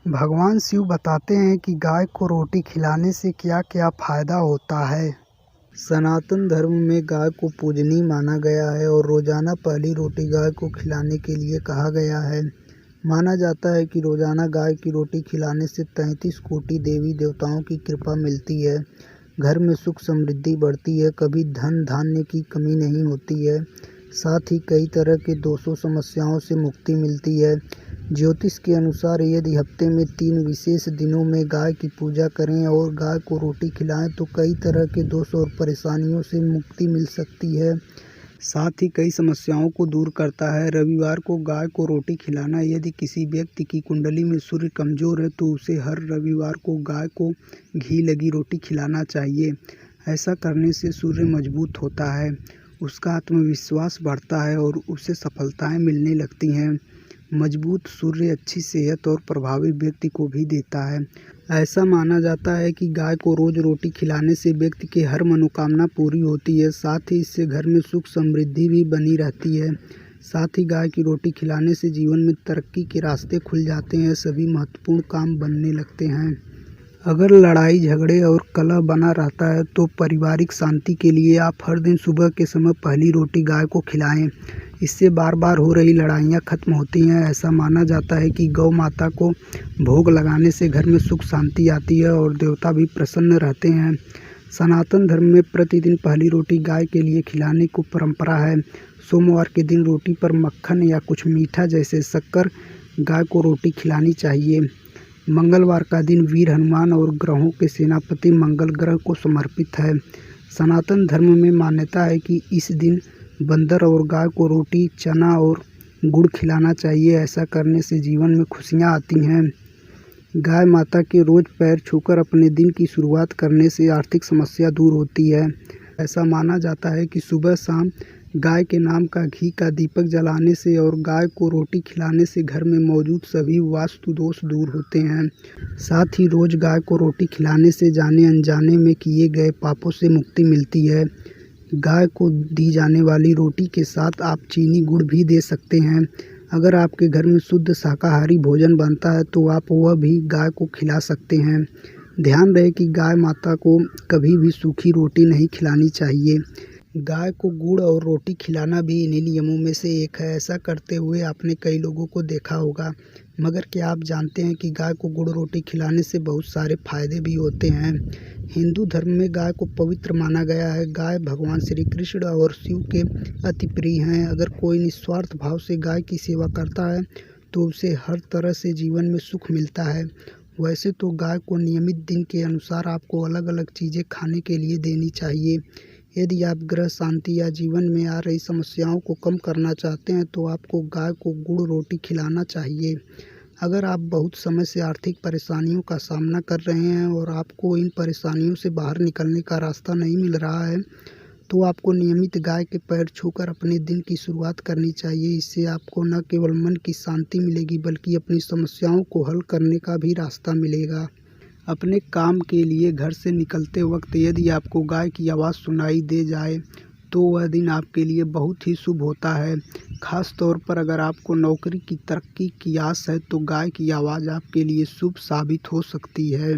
भगवान शिव बताते हैं कि गाय को रोटी खिलाने से क्या क्या फायदा होता है। सनातन धर्म में गाय को पूजनीय माना गया है और रोजाना पहली रोटी गाय को खिलाने के लिए कहा गया है। माना जाता है कि रोजाना गाय की रोटी खिलाने से 33 कोटि देवी देवताओं की कृपा मिलती है। घर में सुख समृद्धि बढ़ती है, कभी धन धान्य की कमी नहीं होती है। साथ ही कई तरह के दोषों समस्याओं से मुक्ति मिलती है। ज्योतिष के अनुसार यदि हफ्ते में 3 विशेष दिनों में गाय की पूजा करें और गाय को रोटी खिलाएं तो कई तरह के दोष और परेशानियों से मुक्ति मिल सकती है। साथ ही कई समस्याओं को दूर करता है। रविवार को गाय को रोटी खिलाना। यदि किसी व्यक्ति की कुंडली में सूर्य कमजोर है तो उसे हर रविवार को गाय को घी लगी रोटी खिलाना चाहिए। ऐसा करने से सूर्य मजबूत होता है, उसका आत्मविश्वास बढ़ता है और उसे सफलताएं मिलने लगती हैं। मजबूत सूर्य अच्छी सेहत और प्रभावी व्यक्ति को भी देता है। ऐसा माना जाता है कि गाय को रोज रोटी खिलाने से व्यक्ति की हर मनोकामना पूरी होती है। साथ ही इससे घर में सुख समृद्धि भी बनी रहती है। साथ ही गाय की रोटी खिलाने से जीवन में तरक्की के रास्ते खुल जाते हैं, सभी महत्वपूर्ण काम बनने लगते हैं। अगर लड़ाई झगड़े और कलह बना रहता है तो पारिवारिक शांति के लिए आप हर दिन सुबह के समय पहली रोटी गाय को खिलाएं। इससे बार बार हो रही लड़ाइयाँ खत्म होती हैं। ऐसा माना जाता है कि गौ माता को भोग लगाने से घर में सुख शांति आती है और देवता भी प्रसन्न रहते हैं। सनातन धर्म में प्रतिदिन पहली रोटी गाय के लिए खिलाने को परंपरा है। सोमवार के दिन रोटी पर मक्खन या कुछ मीठा जैसे शक्कर गाय को रोटी खिलानी चाहिए। मंगलवार का दिन वीर हनुमान और ग्रहों के सेनापति मंगल ग्रह को समर्पित है। सनातन धर्म में मान्यता है कि इस दिन बंदर और गाय को रोटी, चना और गुड़ खिलाना चाहिए। ऐसा करने से जीवन में खुशियां आती हैं। गाय माता के रोज पैर छूकर अपने दिन की शुरुआत करने से आर्थिक समस्या दूर होती है। ऐसा माना जाता है कि सुबह शाम गाय के नाम का घी का दीपक जलाने से और गाय को रोटी खिलाने से घर में मौजूद सभी वास्तु दोष दूर होते हैं। साथ ही रोज गाय को रोटी खिलाने से जाने अनजाने में किए गए पापों से मुक्ति मिलती है। गाय को दी जाने वाली रोटी के साथ आप चीनी गुड़ भी दे सकते हैं। अगर आपके घर में शुद्ध शाकाहारी भोजन बनता है तो आप वह भी गाय को खिला सकते हैं। ध्यान रहे कि गाय माता को कभी भी सूखी रोटी नहीं खिलानी चाहिए। गाय को गुड़ और रोटी खिलाना भी इन्हीं नियमों में से एक है। ऐसा करते हुए आपने कई लोगों को देखा होगा। मगर क्या आप जानते हैं कि गाय को गुड़ रोटी खिलाने से बहुत सारे फायदे भी होते हैं। हिंदू धर्म में गाय को पवित्र माना गया है। गाय भगवान श्री कृष्ण और शिव के अति प्रिय हैं। अगर कोई निस्वार्थ भाव से गाय की सेवा करता है तो उसे हर तरह से जीवन में सुख मिलता है। वैसे तो गाय को नियमित दिन के अनुसार आपको अलग अलग चीज़ें खाने के लिए देनी चाहिए। यदि आप ग्रह शांति या जीवन में आ रही समस्याओं को कम करना चाहते हैं तो आपको गाय को गुड़ रोटी खिलाना चाहिए। अगर आप बहुत समय से आर्थिक परेशानियों का सामना कर रहे हैं और आपको इन परेशानियों से बाहर निकलने का रास्ता नहीं मिल रहा है तो आपको नियमित गाय के पैर छूकर अपने दिन की शुरुआत करनी चाहिए। इससे आपको न केवल मन की शांति मिलेगी बल्कि अपनी समस्याओं को हल करने का भी रास्ता मिलेगा। अपने काम के लिए घर से निकलते वक्त यदि आपको गाय की आवाज़ सुनाई दे जाए तो वह दिन आपके लिए बहुत ही शुभ होता है। खास तौर पर अगर आपको नौकरी की तरक्की की आस है तो गाय की आवाज़ आपके लिए शुभ साबित हो सकती है।